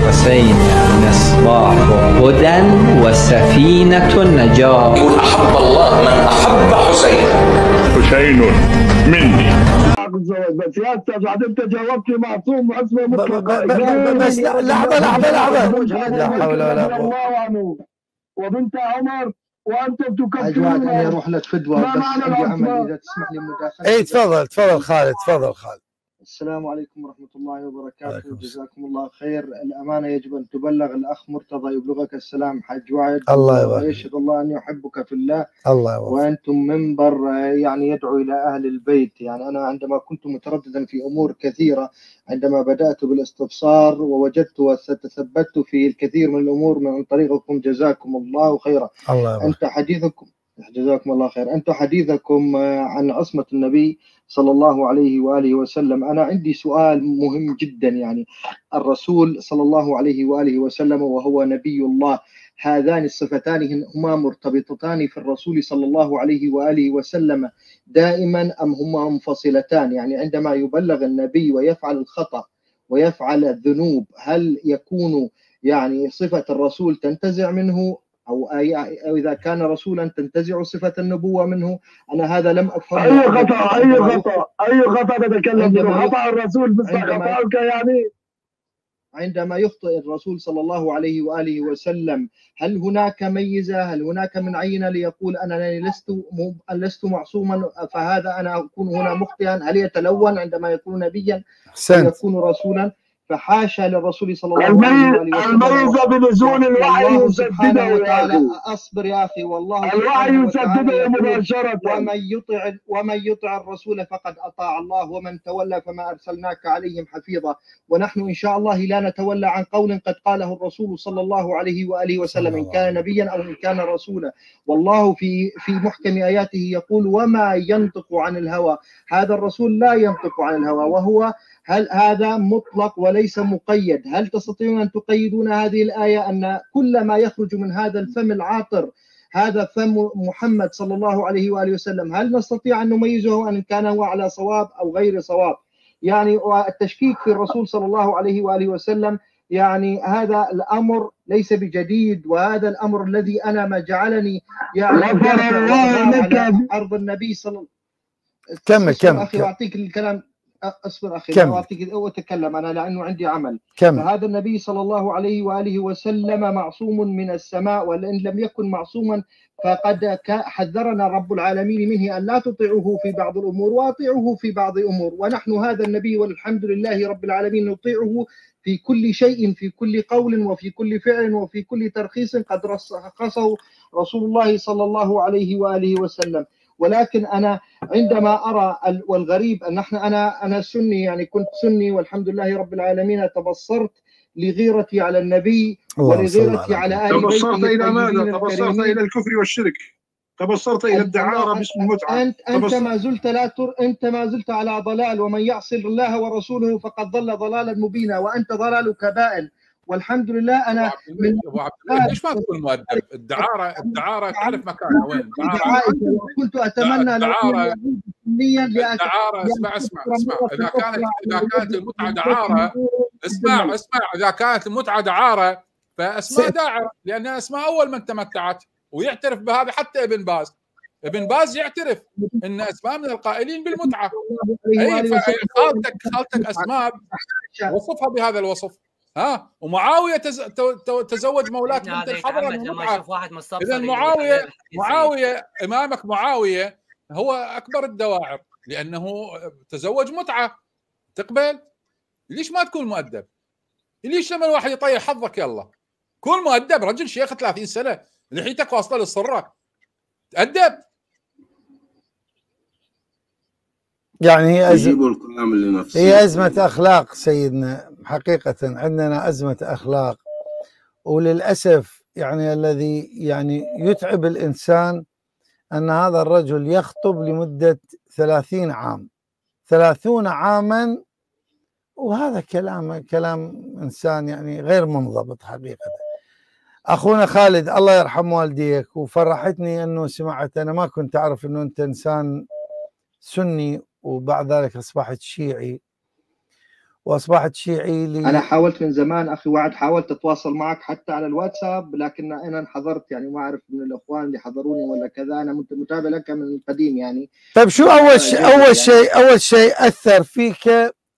الحسين مصباح هدى وسفينة النجاة. يقول أحب الله من أحب حسين. حسين مني. بس يا استاذ بعد انت جاوبت معصوم اسمه مطلق. بس لحظه لا حول ولا قوه. الله عنه وبنت عمر وانتم تكفرون. اني اروح لك فدوه بس عندي عمل اذا تسمح لي مداخله. اي تفضل خالد، تفضل خالد. السلام عليكم ورحمة الله وبركاته. جزاكم الله خير. الأمانة يجب أن تبلغ الأخ مرتضى يبلغك السلام حج وعد. الله يبارك. ويشهد الله أن يحبك في الله. الله يبارك. وأنتم منبر يعني يدعو إلى أهل البيت. يعني أنا عندما كنت مترددا في أمور كثيرة، عندما بدأت بالاستفسار ووجدت وتثبت في الكثير من الأمور من طريقكم، جزاكم الله خيرا. الله يبارك. أنت حديثكم جزاكم الله خير. أنتم حديثكم عن عصمة النبي صلى الله عليه وآله وسلم. أنا عندي سؤال مهم جدا. يعني الرسول صلى الله عليه وآله وسلم وهو نبي الله، هذان الصفتان هما مرتبطتان في الرسول صلى الله عليه وآله وسلم دائما أم هما منفصلتان؟ يعني عندما يبلغ النبي ويفعل الخطأ ويفعل الذنوب، هل يكون يعني صفة الرسول تنتزع منه، أو إذا كان رسولا تنتزع صفة النبوة منه؟ أنا هذا لم أفهم. أي خطأ تتكلم منه؟ خطأ الرسول بس خطأك يعني عندما يخطئ الرسول صلى الله عليه وآله وسلم، هل هناك ميزة؟ هل هناك من عينة ليقول أنا لست معصوما فهذا أنا أكون هنا مخطئا؟ هل يتلون عندما يكون نبيا أو يكون رسولا؟ فحاشا للرسول صلى الله عليه وسلم. الميزة بنزول الوحي يسدده. أصبر يا أخي، والله الوحي يسدده مباشرة. ومن يطع الرسول فقد أطاع الله ومن تولى فما أرسلناك عليهم حفيظا. ونحن إن شاء الله لا نتولى عن قول قد قاله الرسول صلى الله عليه وآله وسلم، إن كان نبيا أو إن كان رسولا. والله في محكم آياته يقول وما ينطق عن الهوى. هذا الرسول لا ينطق عن الهوى، وهو هل هذا مطلق وليس مقيد؟ هل تستطيعون أن تقيدون هذه الآية أن كل ما يخرج من هذا الفم العاطر هذا فم محمد صلى الله عليه وآله وسلم؟ هل نستطيع أن نميزه أن كان هو على صواب أو غير صواب؟ يعني التشكيك في الرسول صلى الله عليه وآله وسلم، يعني هذا الأمر ليس بجديد، وهذا الأمر الذي أنا ما جعلني يعني عرض النبي صلى الله عليه وسلم. أخي أعطيك الكلام. اصبر اخي اعطيك اتكلم انا لانه عندي عمل. فهذا النبي صلى الله عليه واله وسلم معصوم من السماء، وان لم يكن معصوما فقد حذرنا رب العالمين منه ان لا تطيعوه في بعض الامور واطيعوه في بعض الامور. ونحن هذا النبي والحمد لله رب العالمين نطيعه في كل شيء، في كل قول وفي كل فعل وفي كل ترخيص قد رخصه رسول الله صلى الله عليه واله وسلم. ولكن أنا عندما أرى والغريب أن أنا سني، يعني كنت سني والحمد لله رب العالمين، تبصرت لغيرتي على النبي ولغيرتي على آل بيته. تبصرت إلى ماذا؟ تبصرت إلى الكفر والشرك، تبصرت إلى الدعارة باسم المتعة. أنت ما زلت على ضلال، ومن يعصي الله ورسوله فقد ضل ضلالا مبينا، وأنت ضلالك بائن. والحمد لله انا ليش ما تكون مؤدب؟ الدعاره تعرف مكانها وين؟ كنت اتمنى الدعاره اسمع اذا كانت المتعه دعاره، اسمع اذا كانت المتعه دعاره فاسماء داعره، لان اسماء اول من تمتعت، ويعترف بهذا حتى ابن باز يعترف ان اسماء من القائلين بالمتعه. اي خالتك اسماء وصفها بهذا الوصف. ومعاوية تزوج مولاة بنت الحضرة المتعة. إذا معاوية إمامك معاوية هو أكبر الدواعر لأنه تزوج متعة. تقبل؟ ليش ما تكون مؤدب؟ ليش لما الواحد يطيح حظك يلا كون مؤدب؟ رجل شيخ 30 سنة لحيتك واصلة للصرة، تأدب. يعني هي أزمة أخلاق سيدنا، حقيقة عندنا أزمة أخلاق. وللأسف يعني الذي يعني يتعب الإنسان أن هذا الرجل يخطب لمدة 30 عام 30 عاما، وهذا كلام إنسان يعني غير منضبط حقيقة. أخونا خالد الله يرحم والديك، وفرحتني أنه سمعت، أنا ما كنت أعرف أنه أنت إنسان سني وبعد ذلك أصبحت شيعي، واصبحت شيعي انا حاولت من زمان اخي وعد، حاولت اتواصل معك حتى على الواتساب، لكن انا انحضرت يعني، ما اعرف من الاخوان اللي حضروني ولا كذا، انا متابع لك من القديم يعني. طيب شو اول شيء اثر فيك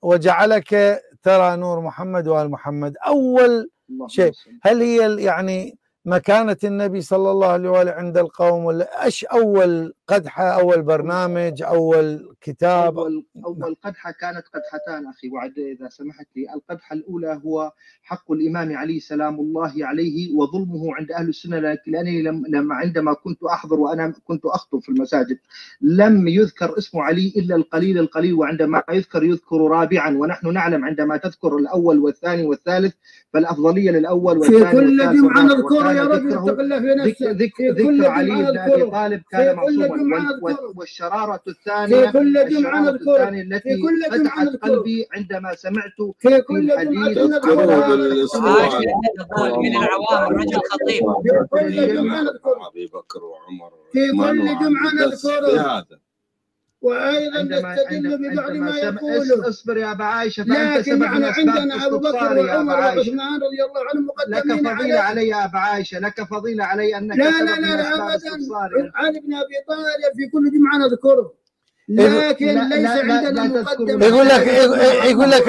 وجعلك ترى نور محمد وآل محمد؟ اول شيء هل هي يعني مكانة النبي صلى الله عليه وآله عند القوم، ولا ايش اول قدحة، اول برنامج، اول كتاب؟ اول قدحة كانت قدحتان اخي وعد اذا سمحت لي. القدحة الاولى هو حق الامام علي سلام الله عليه وظلمه عند اهل السنة، لانني لما عندما كنت احضر وانا كنت اخطب في المساجد لم يذكر اسم علي الا القليل، وعندما يذكر رابعا، ونحن نعلم عندما تذكر الاول والثاني والثالث فالافضليه للاول والثاني في كل جمعه نذكر يا رجل اتق الله في نفسك. ذكر علي بن ابي طالب كان معصوما، والشراره الثانيه في كل جمعه نذكر التي فتحت قلبي عندما سمعت في كل حديث من العوام رجل خطيب. في كل جمعه نذكر ابي بكر وعمر في كل جمعه نذكر، وايضا عندما نستدل ببعض ما يقوله. اصبر يا ابا عائشه، لكن عندنا ابو بكر وعمر وعثمان رضي الله عنهم مقدمين. لك فضيله علي يا ابا عائشه، لك فضيله علي انك لا ابدا. علي بن ابي طالب في كل جمعه نذكره، لكن ليس عندنا مقدمه. يقول لك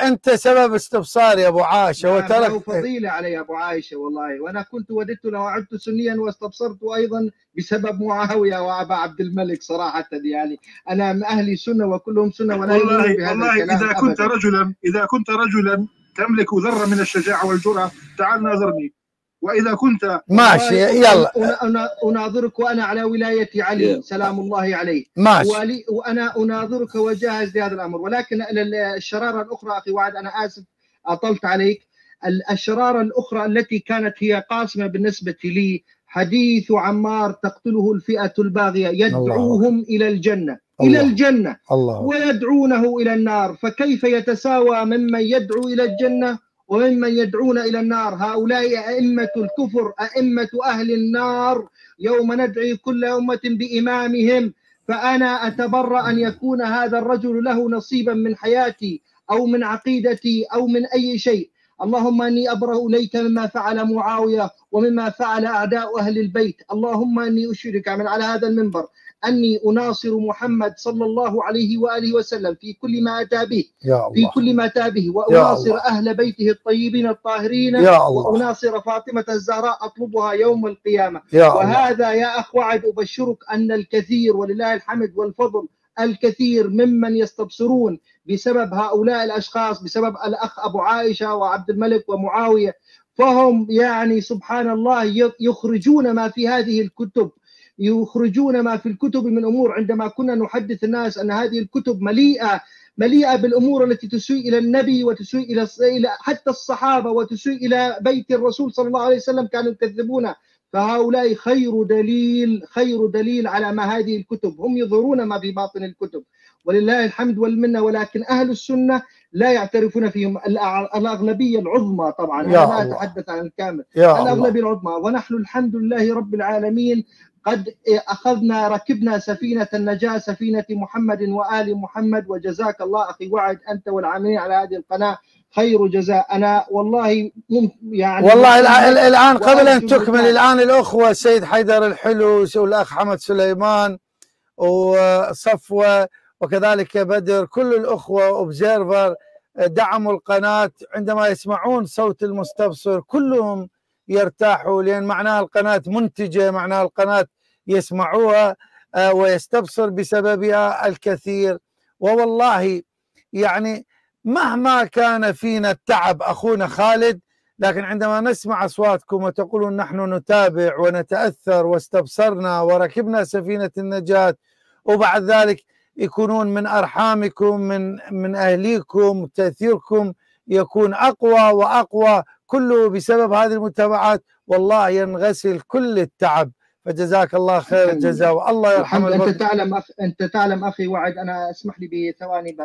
انت سبب استبصار يا ابو عائشه، وترك فضيله علي يا ابو عائشه والله، وانا كنت وددت لو عدت سنيا واستبصرت ايضا بسبب معاويه وابا عبد الملك صراحه يعني. انا اهلي سنه وكلهم سنه، ولا والله اذا كنت رجلا تملك ذره من الشجاعه والجرأه تعال ناظرني، وإذا كنت ماشي يلا أناظرك وأنا على ولاية علي سلام الله عليه، ماشي، وأنا أناظرك وجاهز لهذا الأمر. ولكن الشرارة الأخرى أخي وعد، أنا آسف أطلت عليك، الشرارة الأخرى التي كانت هي قاسمة بالنسبة لي حديث عمار تقتله الفئة الباغية يدعوهم إلى الجنة ويدعونه إلى النار، فكيف يتساوى ممن يدعو إلى الجنة وممن يدعون إلى النار؟ هؤلاء أئمة الكفر، أئمة أهل النار، يوم ندعي كل أمة بإمامهم. فأنا أتبرأ أن يكون هذا الرجل له نصيبا من حياتي أو من عقيدتي أو من أي شيء. اللهم أني أبرأ إليك مما فعل معاوية ومما فعل أعداء أهل البيت. اللهم أني أشهدك من على هذا المنبر أني أناصر محمد صلى الله عليه وآله وسلم في كل ما أتى به، وأناصر أهل بيته الطيبين الطاهرين، وأناصر فاطمة الزهراء أطلبها يوم القيامة. وهذا يا أخ وعد أبشرك أن الكثير ولله الحمد والفضل الكثير ممن يستبصرون بسبب هؤلاء الأشخاص، بسبب الأخ أبو عائشة وعبد الملك ومعاوية، فهم يعني سبحان الله يخرجون ما في هذه الكتب، يخرجون ما في الكتب من أمور. عندما كنا نحدث الناس أن هذه الكتب مليئة بالأمور التي تسيء إلى النبي وتسيء إلى حتى الصحابة وتسيء إلى بيت الرسول صلى الله عليه وسلم، كانوا يكذبون. فهؤلاء خير دليل على ما هذه الكتب، هم يظهرون ما في باطن الكتب ولله الحمد والمنة. ولكن أهل السنة لا يعترفون فيهم، الأغلبية العظمى طبعا، أنا لا أتحدث عن الكامل، الأغلبية العظمى. ونحن الحمد لله رب العالمين قد ركبنا سفينة النجاة، سفينة محمد وآل محمد. وجزاك الله أخي وعد أنت والعاملين على هذه القناة خير جزاء. أنا والله يعني والله الآن قبل أن تكمل، الآن الأخوة السيد حيدر الحلو والأخ حمد سليمان وصفوة وكذلك بدر، كل الأخوة أوبزيرفر دعموا القناة. عندما يسمعون صوت المستبصر كلهم يرتاحوا، لأن معناها القناة منتجة، معناها القناة يسمعوها ويستبصر بسببها الكثير. ووالله يعني مهما كان فينا التعب أخونا خالد، لكن عندما نسمع أصواتكم وتقولون نحن نتابع ونتأثر واستبصرنا وركبنا سفينة النجاة، وبعد ذلك يكونون من أرحامكم من أهليكم، تأثيركم يكون أقوى وأقوى، كله بسبب هذه المتابعات. والله ينغسل كل التعب فجزاك الله خير الجزاء والله يرحم انت تعلم اخي وعد، انا اسمح لي بثواني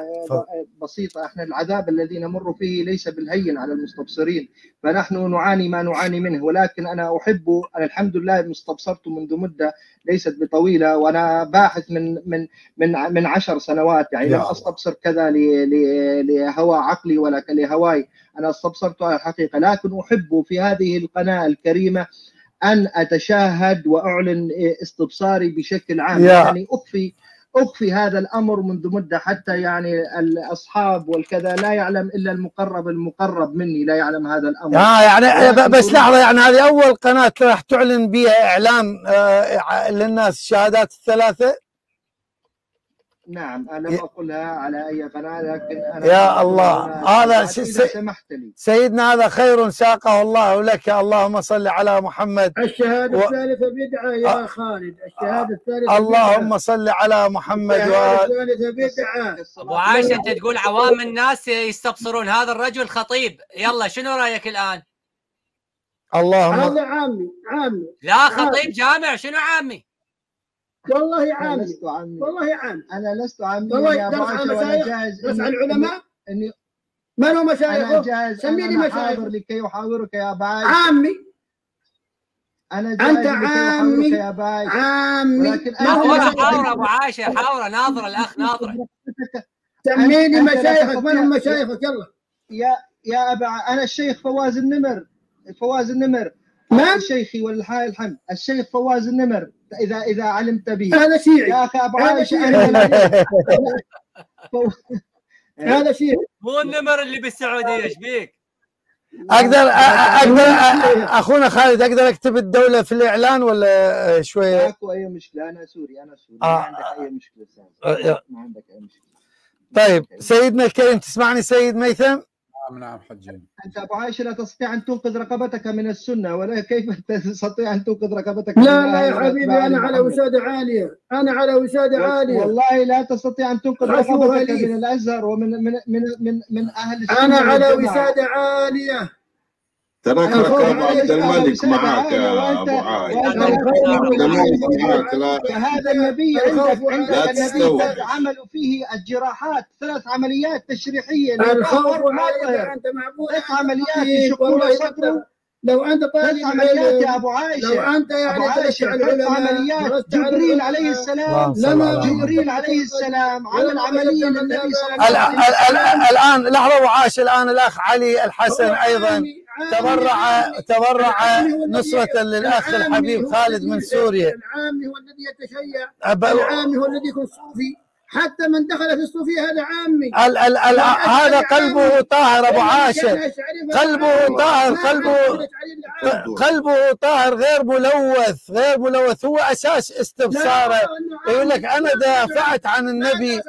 بسيطه. احنا العذاب الذي نمر فيه ليس بالهين على المستبصرين، فنحن نعاني ما نعاني منه، ولكن انا احب، انا الحمد لله استبصرت منذ مده ليست بطويله، وانا باحث من 10 سنوات، يعني لم استبصر كذا لهوى عقلي ولا لهواي، انا استبصرت على الحقيقه. لكن احب في هذه القناه الكريمه أن أتشاهد وأعلن استبصاري بشكل عام، يعني أخفي هذا الأمر منذ مدة، حتى يعني الأصحاب والكذا لا يعلم إلا المقرب مني لا يعلم هذا الأمر. يعني بس لحظة، يعني هذه أول قناة راح تعلن بها إعلان للناس الشهادات الثلاثة؟ نعم، أنا لم أقولها على أي قناة، لكن أنا يا الله هذا سمحت لي سيدنا، هذا خير ساقه الله لك. اللهم صل على محمد. الشهادة الثالثة بدعة يا خالد، الشهادة الثالثة اللهم صل على محمد. الشهادة الثالثة بدعة. أبو عائشة أنت تقول عوام الناس يستبصرون، هذا الرجل خطيب، يلا شنو رأيك الآن؟ اللهم هذا عامي. لا خطيب جامع، شنو عامي؟ والله عامي، والله عامي. أنا لست عامي والله درس على المشايخ، درس على العلماء. من هو مشايخه؟ سميني مشايخه لكي أحاورك يا باي. عامي. أنا جاهز أنت عامي يا باي. عامي. حاورة أبو عائشة، حاورة ناظرة، الأخ ناظرة. سميني مشايخك، من هم مشايخك؟ يلا. يا أبا، أنا الشيخ فواز النمر. من؟ شيخي ولله الحمد، الشيخ فواز النمر، إذا علمت به. هذا شيعي يا أخي أبو عائشة. هذا شيعي، مو النمر اللي بالسعودية، ايش بيك؟ اقدر اخونا خالد، اقدر اكتب الدولة في الاعلان ولا شوية؟ ماكو اي مشكلة، انا سوري ما عندك اي مشكلة. ما عندك اي مشكلة. طيب سيدنا الكريم، تسمعني سيد ميثم؟ نعم حجي. انت ابو عائشة لا تستطيع ان تنقذ رقبتك من السنة، ولا كيف تستطيع ان تنقذ رقبتك؟ لا يا حبيبي، انا على وسادة عالية، والله لا تستطيع ان تنقذ رقبتك من الازهر ومن من اهل السنة. انا على وسادة عالية. تراك ركاب عبد الملك معك يا ابو عائشة. هذا النبي عندك النبي عملوا فيه الجراحات، 3 عمليات تشريحيه. الخوف عليك انت معبود. 3 عمليات يشقون صدره. لو انت طالب 3 عمليات يا ابو عائشه. لو انت يعني 3 عمليات. جبريل عليه السلام عمل عمليه للنبي صلى الله عليه وسلم. الان لحظه ابو عائشه، الان الاخ علي الحسن ايضا تبرع نصرة للأخ الحبيب خالد من سوريا. العامي هو الذي يتشيع، العامي هو الذي يكون صوفي، حتى من دخل في الصوفية هذا عامي. هذا قلبه طاهر أبو عاشر، قلبه طاهر، قلبه طاهر، غير ملوث. هو أساس استبصاره. يقول لك أنا دافعت عن النبي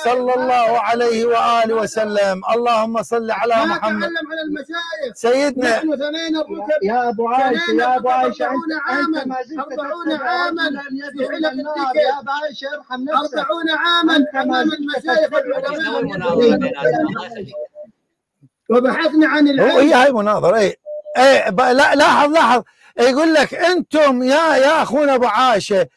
صلى الله عليه وآله وسلم. اللهم صل على محمد. على المشايخ سيدنا يا أبو عائشة أنت ما زلت 40 عاما في حلق النار. يا أبو عائشة ارحم نفسك. 40 عاما امام المشايخ وبحثنا عن العلم. هي هاي مناظرة. اي لا لاحظ يقول لك انتم يا اخونا ابو عائشه،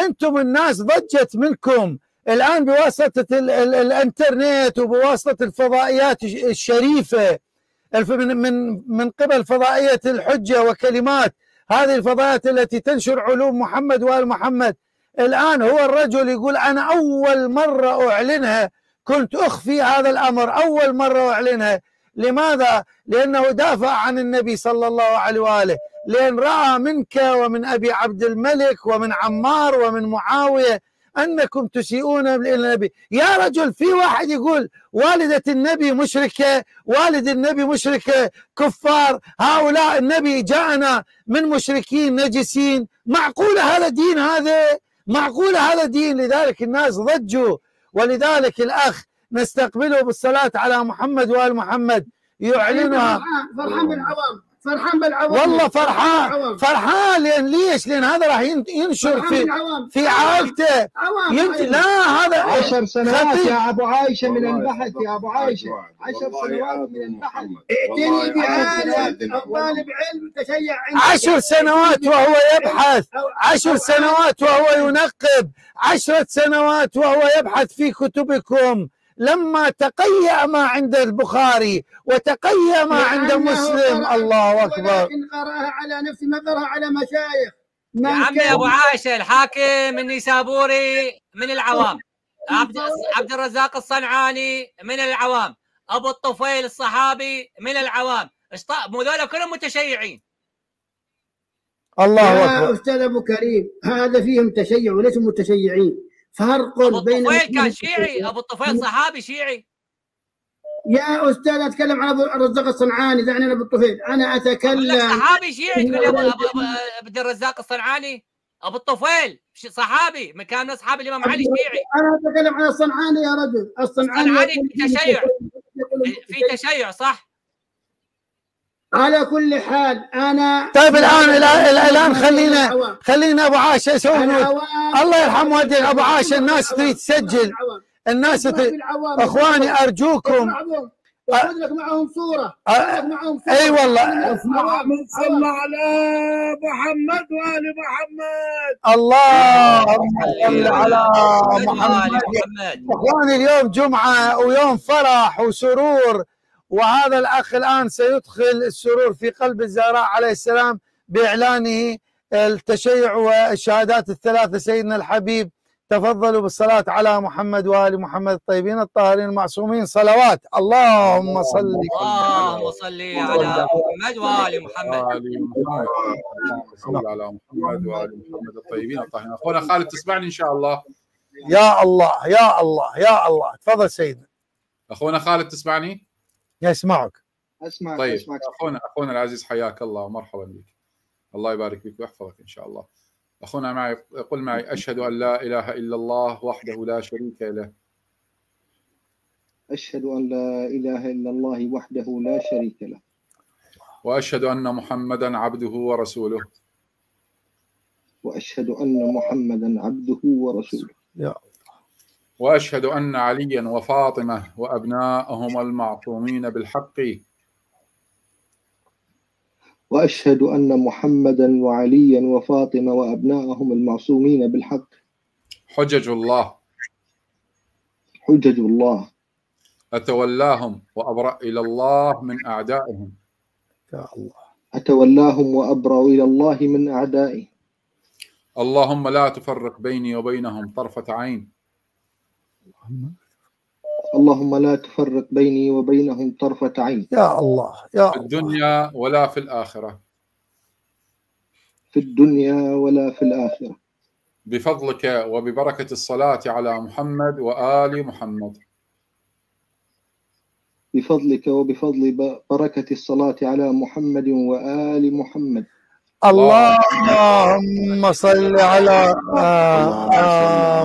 انتم الناس ضجت منكم الان بواسطه الانترنت وبواسطه الفضائيات الشريفه، من قبل فضائيه الحجه وكلمات هذه الفضائيات التي تنشر علوم محمد وآل محمد. الآن هو الرجل يقول أنا أول مرة أعلنها، كنت أخفي هذا الأمر، أول مرة أعلنها. لماذا؟ لأنه دافع عن النبي صلى الله عليه وآله، لأن رأى منك ومن أبي عبد الملك ومن عمار ومن معاوية أنكم تسيئون إلى النبي. يا رجل، في واحد يقول والدة النبي مشركة، والد النبي مشركة، كفار، هؤلاء النبي جاءنا من مشركين نجسين. معقولة هذا دين؟ هذا معقولة هذا دين؟ لذلك الناس ضجوا، ولذلك الأخ نستقبله بالصلاة على محمد وآل محمد يعلنها. فرحان بالعوام، فرحان بالعوام والله فرحان لان ليش؟ لان هذا راح ينشر في عائلته. لا هذا 10 سنوات يا ابو عايشه من البحث، يا ابو عايشه 10 سنوات من البحث. ائتني بعالم او طالب علم تشيع 10 سنوات وهو يبحث، 10 سنوات وهو ينقب، 10 سنوات وهو يبحث في كتبكم. لما تقيأ ما عند البخاري وتقيأ ما عند مسلم، الله أكبر. ولكن قرأها على نفسه ما قرأها على مشايخ. يا عمي أبو عائشة الحاكم النيسابوري من العوام، عبد الرزاق الصنعاني من العوام، أبو الطفيل الصحابي من العوام، هذول كلهم متشيعين. الله أكبر. يا أستاذ أبو كريم هذا فيهم تشيع وليسوا متشيعين. فرق بين أبو الطفيل كان شيعي، أبو الطفيل صحابي شيعي. يا أستاذ أتكلم عن أبو الرزاق الصنعاني، دعني أنا أبو الطفيل، أنا أتكلم صحابي شيعي. تقول أبو عبد الرزاق الصنعاني، أبو الطفيل صحابي، من كان من أصحاب الإمام علي شيعي. أنا أتكلم عن الصنعاني يا رجل. الصنعاني في تشيع صح. على كل حال انا طيب الان خلينا ابو عاشه يسوي الله يرحم والديك ابو عاشه. الناس تريد تسجل، الناس اخواني ارجوكم خذ لك معهم صوره، اي والله. صلى على محمد وآل محمد. اللهم صل على محمد. اخواني اليوم جمعه ويوم فرح وسرور، وهذا الأخ الآن سيدخل السرور في قلب الزهراء عليه السلام بإعلانه التشيع والشهادات الثلاثة. سيدنا الحبيب تفضلوا بالصلاة على محمد وآل محمد الطيبين الطاهرين المعصومين. صلوات. اللهم صل على محمد وآل محمد. صل على محمد وآل محمد الطيبين الطاهرين. أخونا خالد تسمعني إن شاء الله؟ يا الله يا الله يا الله. تفضل سيدنا. أخونا خالد تسمعني؟ يسمعك. اسمعك. طيب أسمعك. اخونا العزيز حياك الله ومرحبا بك. الله يبارك فيك ويحفظك ان شاء الله. اخونا معي، قل معي: اشهد ان لا اله الا الله وحده لا شريك له. اشهد ان لا اله الا الله وحده لا شريك له. واشهد ان محمدا عبده ورسوله. واشهد ان محمدا عبده ورسوله. يا وأشهد أن عليا وفاطمة وأبناءهم المعصومين بالحق. وأشهد أن محمدا وعليا وفاطمة وأبناءهم المعصومين بالحق حجج الله. حجج الله. أتولاهم وأبرأ إلى الله من أعدائهم. يا الله. أتولاهم وأبرأ إلى الله من أعدائهم. اللهم لا تفرق بيني وبينهم طرفة عين. اللهم لا تفرق بيني وبينهم طرفة عين. يا الله يا في الدنيا ولا في الآخرة. في الدنيا ولا في الآخرة. بفضلك وببركة الصلاة على محمد وآل محمد. بفضلك وبفضل بركة الصلاة على محمد وآل محمد. اللهم صل على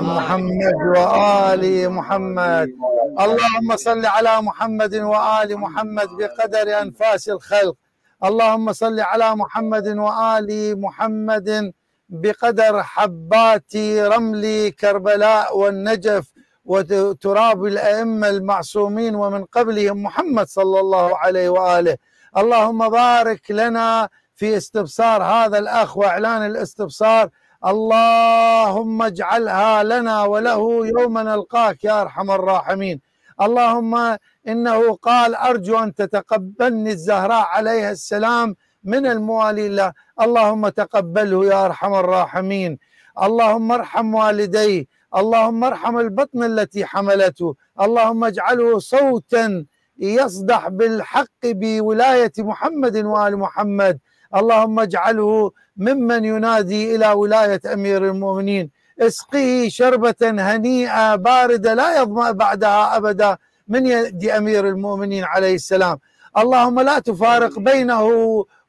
محمد وآل محمد. اللهم صل على محمد وآل محمد بقدر أنفاس الخلق. اللهم صل على محمد وآل محمد بقدر حبات رمل كربلاء والنجف وتراب الأئمة المعصومين ومن قبلهم محمد صلى الله عليه وآله. اللهم بارك لنا في استبصار هذا الأخ وإعلان الاستبصار. اللهم اجعلها لنا وله يوم نلقاك يا أرحم الراحمين. اللهم إنه قال: أرجو أن تتقبلني الزهراء عليها السلام من الموالي له. اللهم تقبله يا أرحم الراحمين. اللهم ارحم والديه، اللهم ارحم البطن التي حملته، اللهم اجعله صوتا يصدح بالحق بولاية محمد وآل محمد. اللهم اجعله ممن ينادي إلى ولاية أمير المؤمنين. اسقه شربة هنيئة باردة لا يظمأ بعدها أبدا من يد أمير المؤمنين عليه السلام. اللهم لا تفارق بينه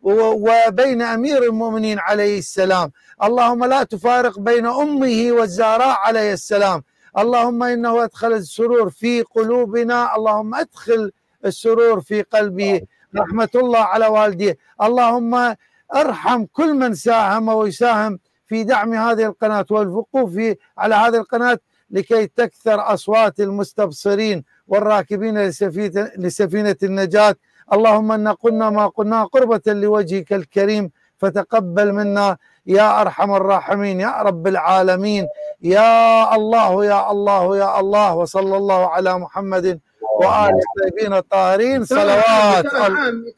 وبين أمير المؤمنين عليه السلام. اللهم لا تفارق بين أمه والزهراء عليه السلام. اللهم إنه أدخل السرور في قلوبنا، اللهم أدخل السرور في قلبه رحمة الله على والديه. اللهم ارحم كل من ساهم ويساهم في دعم هذه القناة والوقوف على هذه القناة لكي تكثر أصوات المستبصرين والراكبين لسفينة النجاة. اللهم إن قلنا ما قلنا قربة لوجهك الكريم فتقبل منا يا أرحم الراحمين يا رب العالمين. يا الله يا الله يا الله. وصلى الله على محمد وآل الطيبين الطاهرين. صلوات. ترى عامي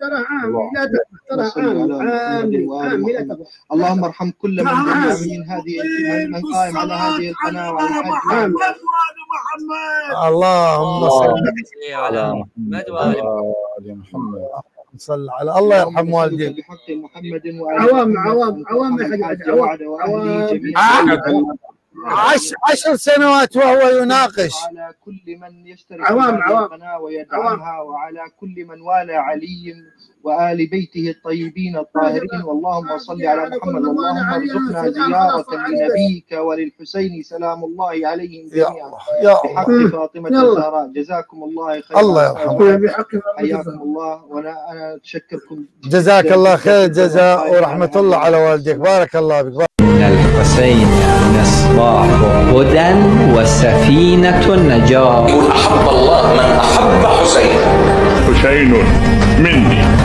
لا ترى عامي لا تقف. اللهم ارحم كل من من قائم على هذه القناة وعلى هذه اللهم صل على محمد وآل محمد. صل على الله يرحم والديك. بحق محمد عوام 10 سنوات وهو يناقش على كل من يشترك في القناة ويدعمها وعلى كل من والى علي وآل بيته الطيبين الطاهرين. واللهم صل على محمد. اللهم ارزقنا زيارة لنبيك وللحسين سلام الله عليهم جميعا بحق فاطمة الزهراء. جزاكم الله خيرا. الله يرحمه. حياكم الله. وأنا أتشكركم. جزاك الله خير الجزاء ورحمة الله على والديك. بارك الله بك. من الحسين مصباح هدى وسفينة النجاة. يقول أحب الله من أحب حسين. حسين مني.